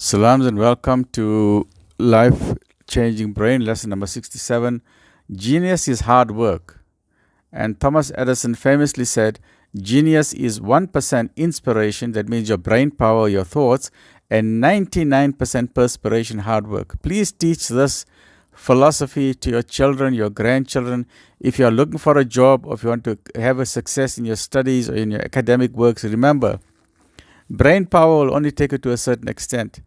Salams and welcome to Life Changing Brain, lesson number 67. Genius is hard work. And Thomas Edison famously said, genius is 1% inspiration, that means your brain power, your thoughts, and 99% perspiration, hard work. Please teach this philosophy to your children, your grandchildren. If you are looking for a job or if you want to have a success in your studies or in your academic works, remember, brain power will only take you to a certain extent.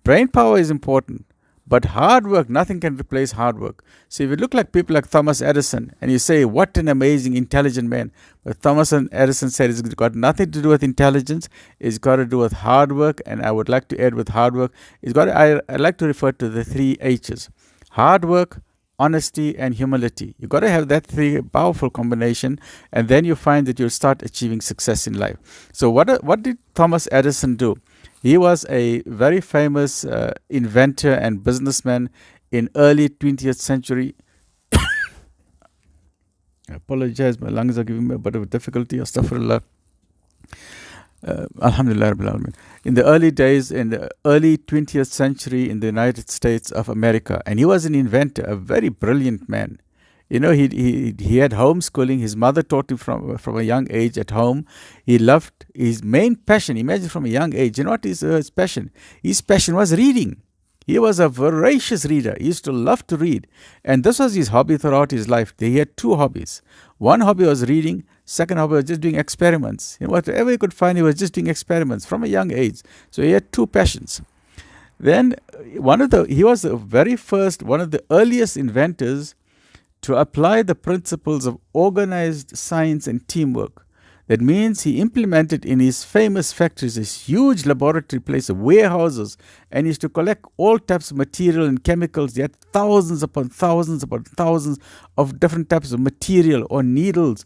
Brain power is important, but hard work, nothing can replace hard work. So if you look like people like Thomas Edison and you say, what an amazing, intelligent man. But Thomas Edison said it's got nothing to do with intelligence. It's got to do with hard work. And I would like to add with hard work, I like to refer to the 3 H's. Hard work, honesty, and humility. You've got to have that 3 powerful combination, and then you find that you'll start achieving success in life. So what did Thomas Edison do? He was a very famous inventor and businessman in early 20th century. I apologize, my lungs are giving me a bit of difficulty. Astaghfirullah. Alhamdulillah Rabbil Alameen. In the early days, in the early 20th century in the United States of America. And he was an inventor, a very brilliant man. You know, he had homeschooling. His mother taught him from a young age at home. He loved his main passion. Imagine from a young age. You know what his passion? His passion was reading. He was a voracious reader. He used to love to read. And this was his hobby throughout his life. He had 2 hobbies. One hobby was reading. Second hobby was just doing experiments. You know, whatever he could find, he was just doing experiments from a young age. So he had 2 passions. Then he was the very first, one of the earliest inventors to apply the principles of organized science and teamwork. That means he implemented in his famous factories this huge laboratory place of warehouses, and he used to collect all types of material and chemicals. He had thousands upon thousands upon thousands of different types of material, or needles,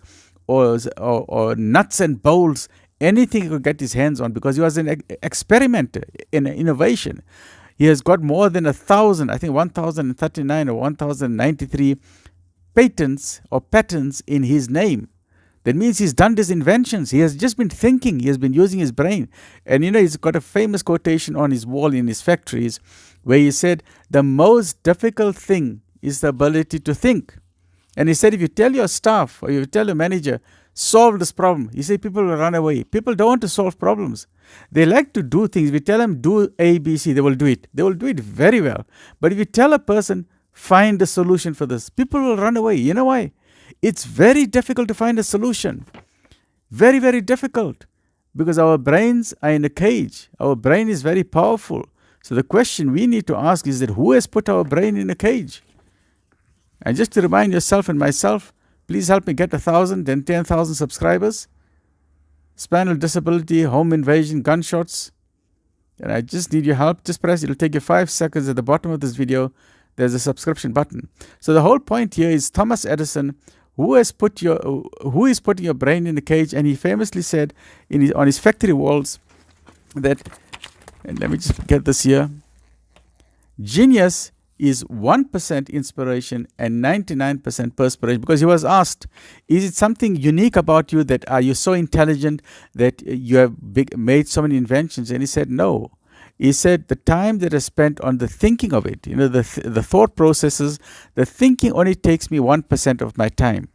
or nuts and bolts, anything he could get his hands on, because he was an experimenter in innovation. He has got more than 1,000, I think 1,039 or 1,093 patents or patents in his name. That means he's done these inventions. He has just been thinking. He has been using his brain. And you know, he's got a famous quotation on his wall in his factories where he said, the most difficult thing is the ability to think. And he said, if you tell your staff or you tell your manager, solve this problem, he said people will run away. People don't want to solve problems. They like to do things. If you tell them do A, B, C, they will do it. They will do it very well. But if you tell a person, find a solution for this, people will run away. You know why? It's very difficult to find a solution. Very, very difficult. Because our brains are in a cage. Our brain is very powerful. So the question we need to ask is that who has put our brain in a cage? And just to remind yourself and myself, please help me get 1,000, then 10,000 subscribers. Spinal disability, home invasion, gunshots. And I just need your help. Just press, it'll take you 5 seconds at the bottom of this video. There's a subscription button. So the whole point here is Thomas Edison, who is putting your brain in a cage, and he famously said on his factory walls that, and let me just get this here, genius is 1% inspiration and 99% perspiration. Because he was asked, is it something unique about you, that are you so intelligent that you have made so many inventions? And he said no. He said the time that I spent on the thinking of it, you know, the thought processes, the thinking only takes me 1% of my time.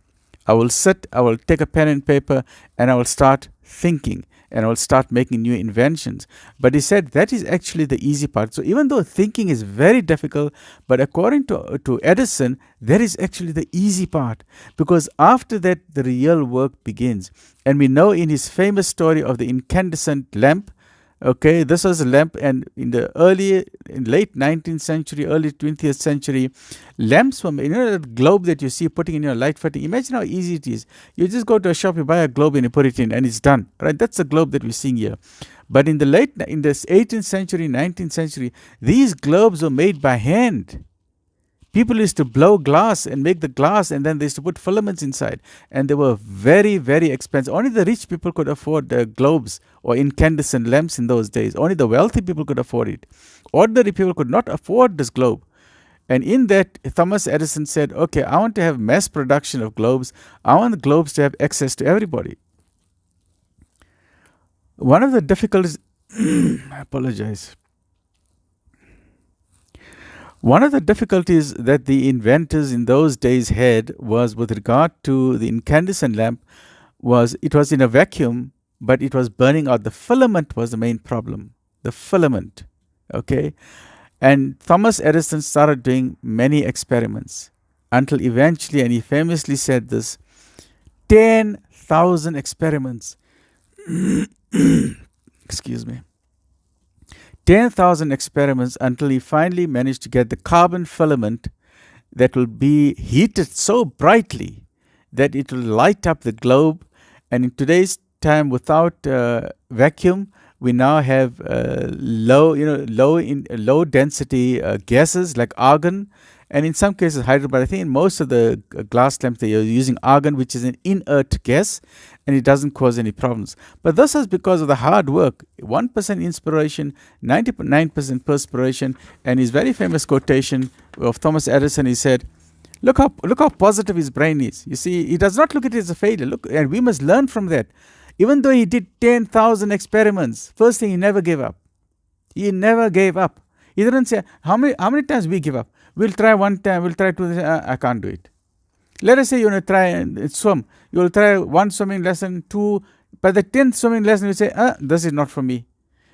I will sit, I will take a pen and paper, and I will start thinking, and I will start making new inventions. But he said that is actually the easy part. So even though thinking is very difficult, but according to Edison, that is actually the easy part. Because after that, the real work begins. And we know in his famous story of the incandescent lamp, okay, this was a lamp, and in late 19th century, early 20th century, lamps were, you know, that globe that you see putting in your light fitting. Imagine how easy it is. You just go to a shop, you buy a globe, and you put it in, and it's done. Right? That's the globe that we're seeing here. But in the 18th century, 19th century, these globes were made by hand. People used to blow glass and make the glass, and then they used to put filaments inside. And they were very, very expensive. Only the rich people could afford globes or incandescent lamps in those days. Only the wealthy people could afford it. Ordinary people could not afford this globe. And in that, Thomas Edison said, okay, I want to have mass production of globes. I want the globes to have access to everybody. One of the difficulties, I apologize. One of the difficulties that the inventors in those days had was with regard to the incandescent lamp was it was in a vacuum, but it was burning out. The filament was the main problem. The filament. Okay. And Thomas Edison started doing many experiments until eventually, and he famously said this, 10,000 experiments. Excuse me. 10,000 experiments until he finally managed to get the carbon filament that will be heated so brightly that it will light up the globe. And in today's time, without vacuum, we now have low density gases like argon, and in some cases hydrogen. But I think in most of the glass lamps they are using argon, which is an inert gas, and it doesn't cause any problems. But this is because of the hard work. 1% inspiration, 99% perspiration. And his very famous quotation of Thomas Edison, he said, Look how positive his brain is. You see, he does not look at it as a failure. Look, and we must learn from that. Even though he did 10,000 experiments, first thing, he never gave up. He never gave up. He didn't say, how many times we give up? We'll try one time, we'll try two, I can't do it. Let us say you want to try and swim. You will try one swimming lesson, two. By the 10th swimming lesson, you say, this is not for me.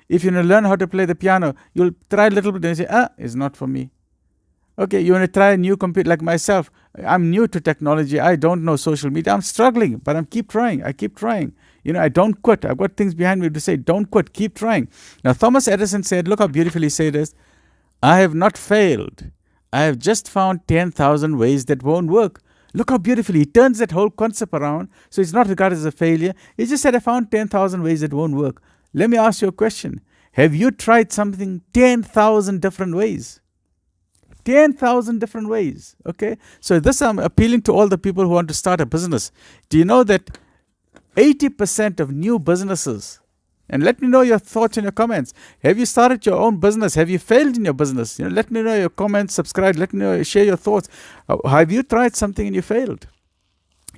If you want to learn how to play the piano, you'll try a little bit and you say, it's not for me. Okay, you want to try a new computer, like myself. I'm new to technology. I don't know social media. I'm struggling, but I keep trying. I keep trying. I don't quit. I've got things behind me to say, don't quit, keep trying. Now, Thomas Edison said, look how beautifully he said this, I have not failed. I have just found 10,000 ways that won't work. Look how beautifully he turns that whole concept around. So it's not regarded as a failure. He just said, I found 10,000 ways that won't work. Let me ask you a question. Have you tried something 10,000 different ways? 10,000 different ways. Okay. So this I'm appealing to all the people who want to start a business. Do you know that 80% of new businesses, and let me know your thoughts in your comments. Have you started your own business? Have you failed in your business? Let me know your comments, subscribe, let me know, share your thoughts. Have you tried something and you failed?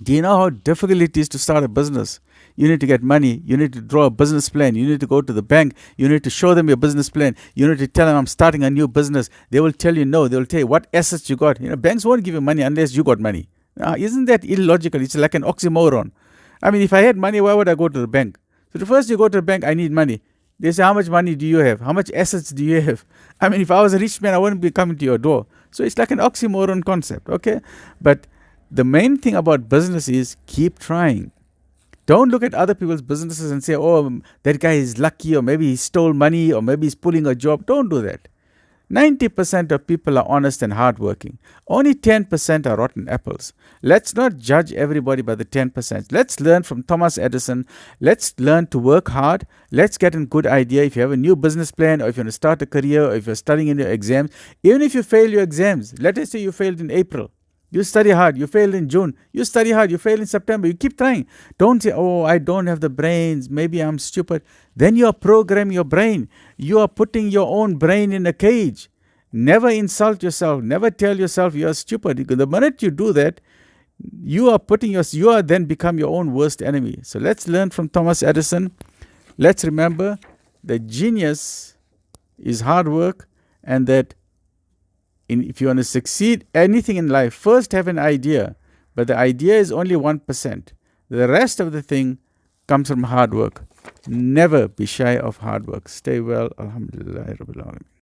Do you know how difficult it is to start a business? You need to get money. You need to draw a business plan. You need to go to the bank. You need to show them your business plan. You need to tell them, I'm starting a new business. They will tell you no. They will tell you what assets you got. Banks won't give you money unless you got money. Isn't that illogical? It's like an oxymoron. I mean, if I had money, why would I go to the bank? So the first you go to the bank, I need money. They say, how much money do you have? How much assets do you have? I mean, if I was a rich man, I wouldn't be coming to your door. So it's like an oxymoron concept, okay? But the main thing about business is keep trying. Don't look at other people's businesses and say, oh, that guy is lucky, or maybe he stole money, or maybe he's pulling a job. Don't do that. 90% of people are honest and hardworking. Only 10% are rotten apples. Let's not judge everybody by the 10%. Let's learn from Thomas Edison. Let's learn to work hard. Let's get a good idea. If you have a new business plan, or if you want to start a career, or if you're studying in your exams, even if you fail your exams, let us say you failed in April. You study hard, you failed in June. You study hard, you fail in September. You keep trying. Don't say, oh, I don't have the brains. Maybe I'm stupid. Then you are programming your brain. You are putting your own brain in a cage. Never insult yourself. Never tell yourself you are stupid. Because the minute you do that, you are then become your own worst enemy. So let's learn from Thomas Edison. Let's remember that genius is hard work, and that if you want to succeed anything in life, first have an idea, but the idea is only 1%. The rest of the thing comes from hard work. Never be shy of hard work. Stay well. Alhamdulillah Rabbil Alameen.